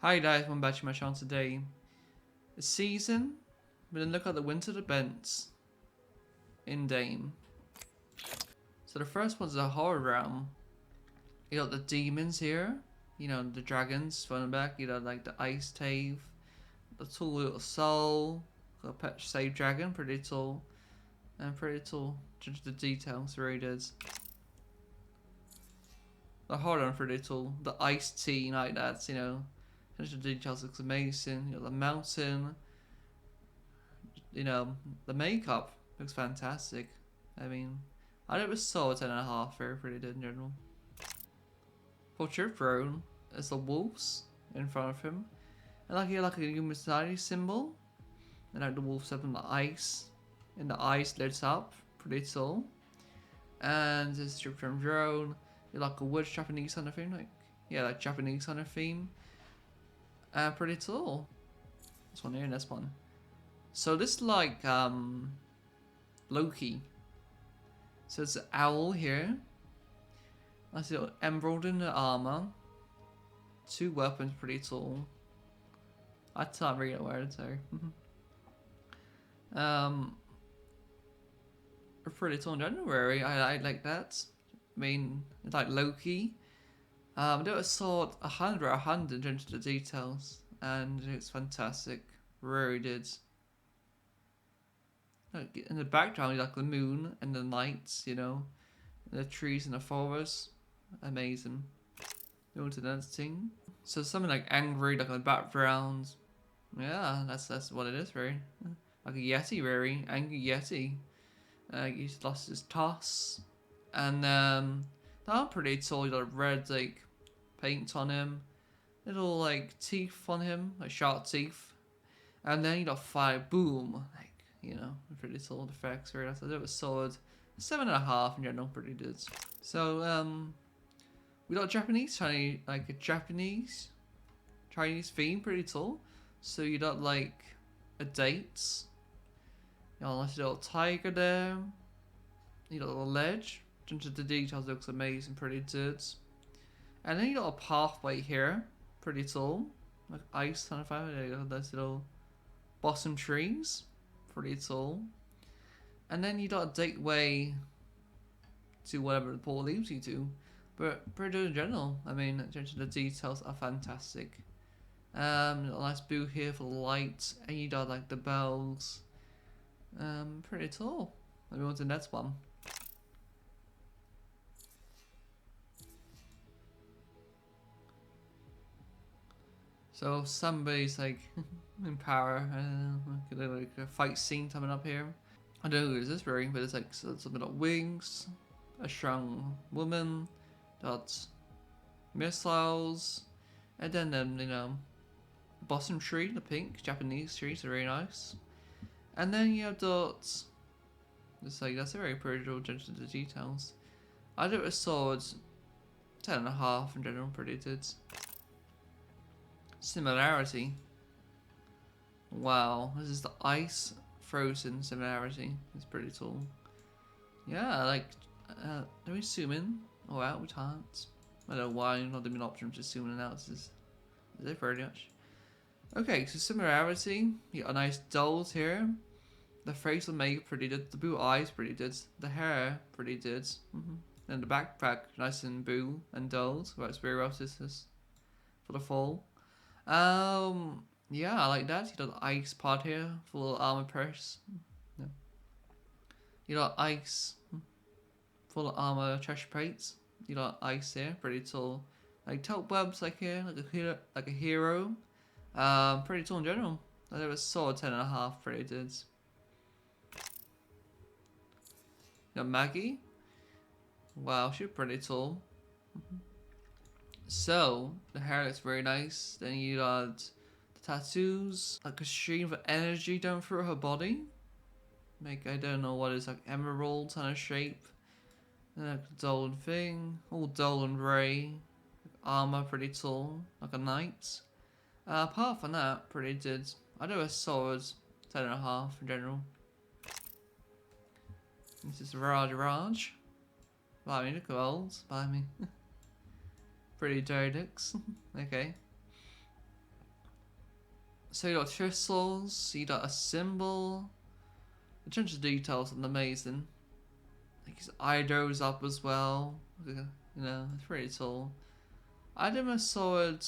Hi guys, welcome back to my channel today. The season, we're gonna look at the winter events in Dame. So the first one's a horror realm. You got the demons here, you know, the dragons running back, you know, like the ice tave, the tall little soul, got a pet save dragon, pretty tall, and pretty tall. Judge the details, really does. The horror one pretty tall. The iced tea like that, you know. Judge the details looks amazing. You got the mountain. You know, the makeup looks fantastic. I mean, I never saw a 10.5. Very pretty did in general. Portrait throne is the wolves in front of him, and like here, like a human society symbol, and like the wolves up in the ice, and the ice lit up, pretty tall. And this stripper drone, you like a wood Japanese kind of thing, like yeah, like Japanese kind of theme, and pretty tall. This one here and this one. So this like Loki. So it's an owl here. I see emerald in the armor. Two weapons, pretty tall. I can't read a word, so. Pretty tall in January. I like that. I mean, it's like Loki. There was sort 100 into the details, and it's fantastic. Really did. Like, in the background, you like the moon and the lights, you know, and the trees and the forest. Amazing. Go to the next thing. So something like angry, like in the background. Yeah, that's what it is, really. Like a yeti, really. Angry yeti. He's lost his toss. And they're pretty tall. You got red like paint on him. Little like teeth on him, like sharp teeth. And then you got fire, boom, like you know, pretty solid effects. Very nice. It was solid. 7.5 in general, pretty good. So we got Japanese, Chinese, like a Chinese theme, pretty tall. So you got like a dates. You got a nice little tiger there. You got a little ledge. Into the details looks amazing, pretty good. And then you got a pathway here, pretty tall, like ice kind of fire. There you go, those little blossom trees, pretty tall. And then you got a gateway to whatever the portal leads you to. But pretty good in general. I mean, the details are fantastic. A nice booth here for the lights, and you got like the bells. Pretty tall. Let me on to the next one. So somebody's like in power, like a fight scene coming up here. I don't know who this is wearing, but it's like something like wings, a strong woman, got missiles, and then you know, blossom tree, the pink Japanese trees are very nice. And then you have dots. It's like that's a very pretty attention to the details. I do a sword 10.5 in general, pretty good. Similarity. Wow, this is the ice frozen similarity. It's pretty tall. Yeah, like, let me zoom in or out. We can't. I don't know why not giving an option to zoom in and out. Is it very much? Okay, so similarity. You got a nice dolls here. The facial makeup pretty good. The blue eyes pretty good. The hair pretty good. And the backpack nice and blue and dolls. Right, it's very well this is for the fall. Yeah, I like that. You got the ice pod here, full armor purse. Yeah. You got ice, full armor treasure plates. You got ice here, pretty tall. Like top webs, like here, like a hero. Pretty tall in general. I think it was solid 10.5. Pretty good. You got Maggie. Wow, she's pretty tall. So the hair looks very nice. Then you got the tattoos, like a stream of energy down through her body. Like I don't know what is like emerald kind of shape. And like a golden thing, all dull and grey. Armor pretty tall, like a knight. Apart from that, pretty good. I do a solid 10.5 in general. This is Raj. Buy me the gold. Buy me. Pretty dirty looks. Okay. So you got chisels, you got a symbol. The attention to details is amazing. Like his eye goes up as well. You know, it's pretty tall. I did my sword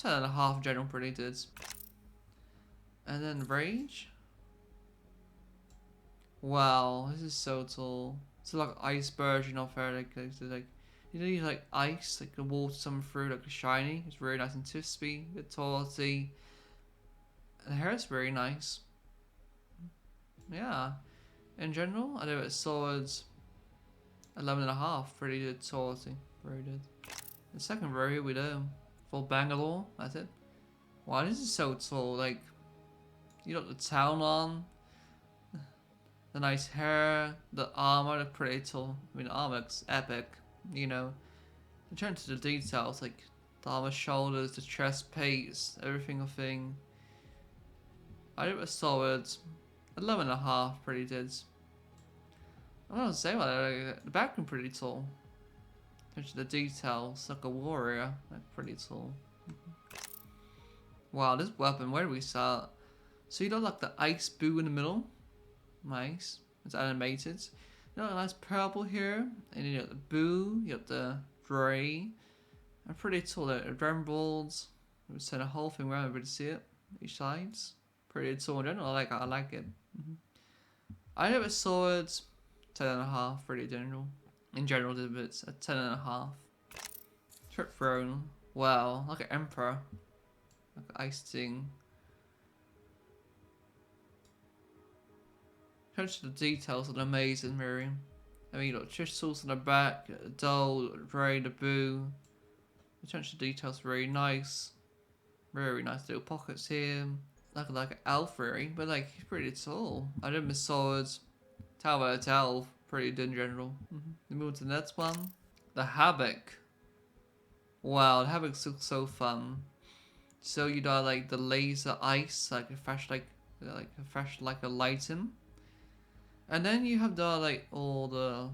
10.5 general pretty good. And then rage. Wow, this is so tall. It's like ice version of her, like you know, you like ice, like the water coming through, like shiny. It's really nice and crispy, the tallity. And the hair is very nice. Yeah. In general, I know it swords 11.5, pretty good tallity. Very good. The second row here we go. For Bangalore, that's it. Wow, this is so tall, like you got the town on. The nice hair, the armor, the pretty tall. I mean, the armor's epic, you know. In terms of the details, like the armor shoulders, the chest plates, everything a thing. I did a solid 11.5, pretty did. I don't know say about it, like, the background pretty tall. In terms of the details, like a warrior, like pretty tall. Wow, this weapon, where do we start? So you got like the ice boo in the middle. Nice. It's animated. You got a nice purple here. And you got the boo, you got the grey. And pretty tall. The rumbles. We send a whole thing around everybody to see it. Each sides. Pretty tall in general. I like it. I have a sword 10.5, pretty general. In general, it's a 10.5. Trip throne. Wow, like an emperor. Like an ice thing. The details are amazing, Miriam. I mean, you got crystals on the back, the doll, the ray, the boo. The details are very nice. Very nice little pockets here. Like an elf, really, but like he's pretty tall. I did my swords. Tower to elf, pretty good in general. We move to the next one. The Havoc. Wow, the Havoc looks so fun. So you got like the laser ice, like a flash, like a flash, like a lighten. And then you have the like all the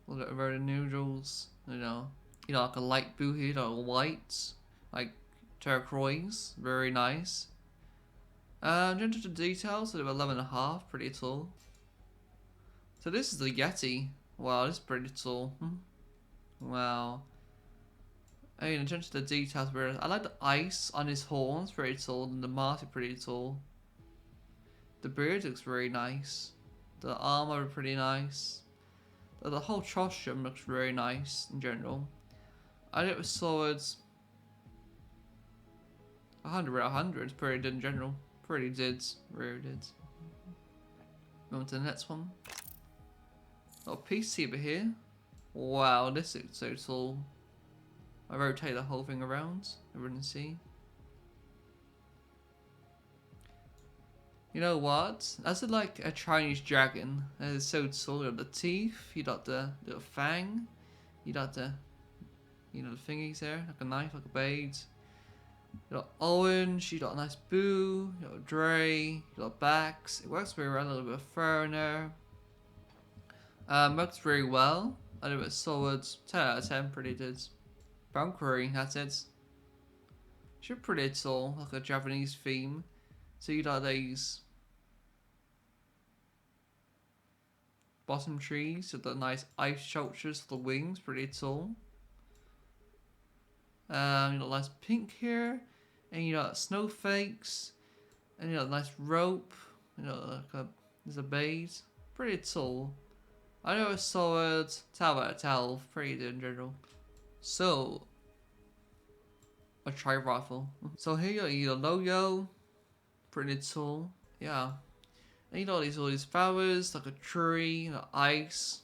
very noodles, you know, like a light blue here, or white, like turquoise, very nice. Into the details, sort of 11.5, pretty tall. So this is the Yeti. Wow, this is pretty tall. Wow. I mean, in terms of the details, I like the ice on his horns, very tall, and the mask is pretty tall. The beard looks very nice. The armor is pretty nice. The whole costume looks very nice in general. I did with swords 100 out of 100, pretty good in general. Pretty did, really did. Going to the next one. Got a PC over here. Wow, this looks so tall. I rotate the whole thing around, everyone can see. You know what? That's like a Chinese dragon. That is so tall. You got the teeth, you got the little fang, you got the, you know, the thingies there, like a knife, like a blade. You got orange, you got a nice boo, you got Dre, you got backs. It works very well, a little bit of fur in there. Works very well. A little bit of swords, 10 out of 10, pretty good. Brown curry, that's it. She's pretty tall, like a Japanese theme. So you got these bottom trees with the nice ice sculptures for the wings, pretty tall. You got nice pink here, and you got snowflakes, and you got a nice rope. You know, like there's a base, pretty tall. I know a sword, tower at 12, pretty good in general. So, a tri rifle. So here you got your logo, pretty tall, yeah. And you know all these flowers, like a tree, ice,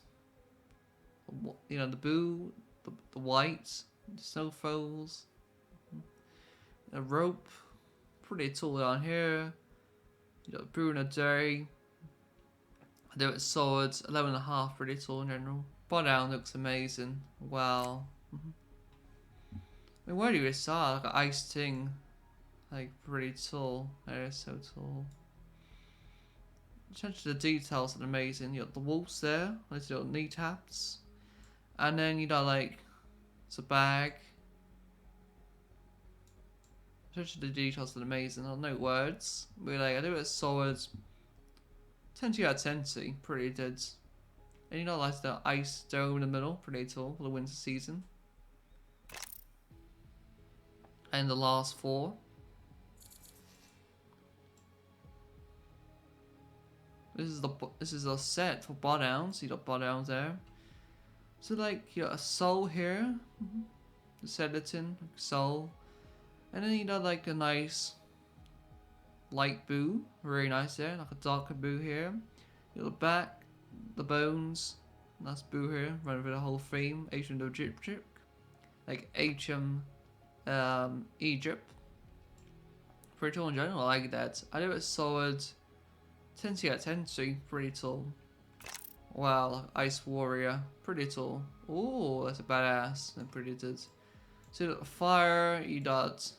you know, the blue, the white, the snowfalls, a rope, pretty tall down here. You got blue and a day. There it's swords, 11.5, pretty tall in general. Bottom down looks amazing. Wow. I mean, where do you start? Like an ice thing, like pretty tall. That is so tall. Change the details are amazing. You got the wolves there, those little knee taps, and then you got like it's a bag. Especially the details are amazing. No words. But like, I do it swords. 10 out of 10, see. Pretty good. And you know, like the ice dome in the middle. Pretty tall for the winter season. And the last 4. This is a set for bar downs. See the bar downs there. So like you got a soul here. The skeleton, soul. And then you got like a nice light blue. Very nice there. Like a darker blue here. You got the back, the bones. Nice blue here. Running through the whole frame. Ancient Egypt. Like ancient Egypt. Pretty tall in general, I like that. I do it solid 10 out of 10, so pretty tall. Wow, Ice Warrior, pretty tall. Ooh, that's a badass, and pretty good. So you got fire, you got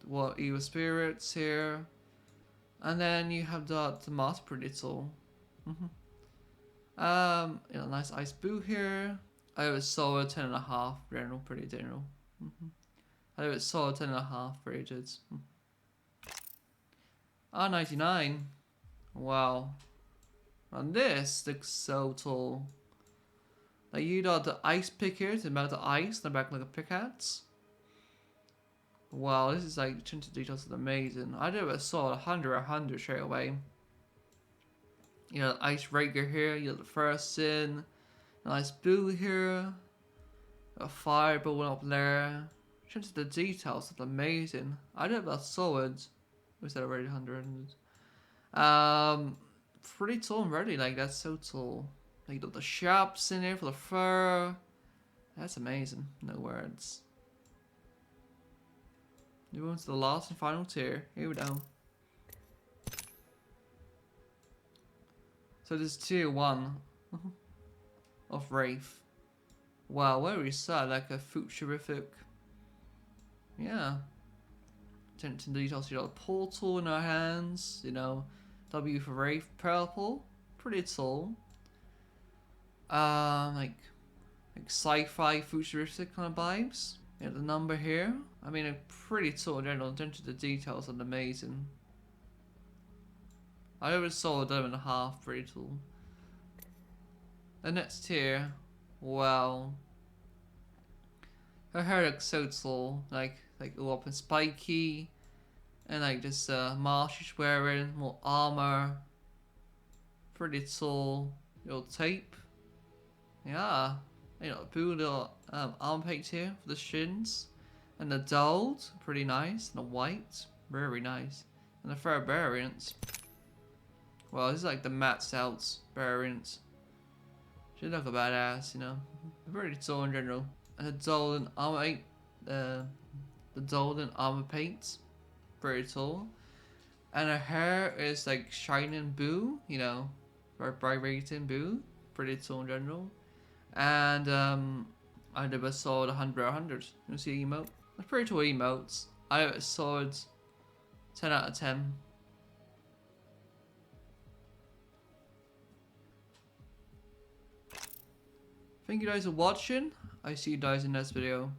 what evil spirits here, and then you have the mask, pretty tall. You know, nice ice blue here. I have a solid 10.5 general, pretty general. I have a solid 10.5 very good. R99. Wow. And this looks so tall. Like you got the ice pick here to melt the ice in the back like a pickaxe. Wow, this is like attention to details is amazing. I never saw 100 straight away. You know, the ice rager here, you got the first sin, nice blue here, a fire building up there. Attention to the details is amazing. I never saw it. Was that already 100? Pretty tall and ready, like that's so tall. Like you got the shops in here for the fur. That's amazing. No words. We move on to the last and final tier. Here we go. So this is tier 1 of Wraith. Wow, very sad, like a futuristic. Yeah. Attention to details, you got a portal in our hands, you know. W for Wraith, purple, pretty tall. Like sci-fi futuristic kind of vibes. Yeah, the number here. I mean, pretty tall in general. Attention to the details are amazing. I always saw a 11.5, pretty tall. The next tier, wow. Her hair looks so tall, like all up and spiky. And like this mask she's wearing, more armor. Pretty tall. Little tape. Yeah. You know, blue little arm plate here for the shins. And the gold, pretty nice. And the white, very nice. And the third variant. Well, this is like the maxed out variant. She look a badass, you know. Pretty tall in general. And the golden armor paint. The golden armor paint. Very tall. And her hair is like shining blue, you know, very bright blue, pretty tall in general. And I never saw the 100. You see emote? That's pretty tall emotes. I saw it 10 out of 10. Thank you guys for watching. I see you guys in the next video.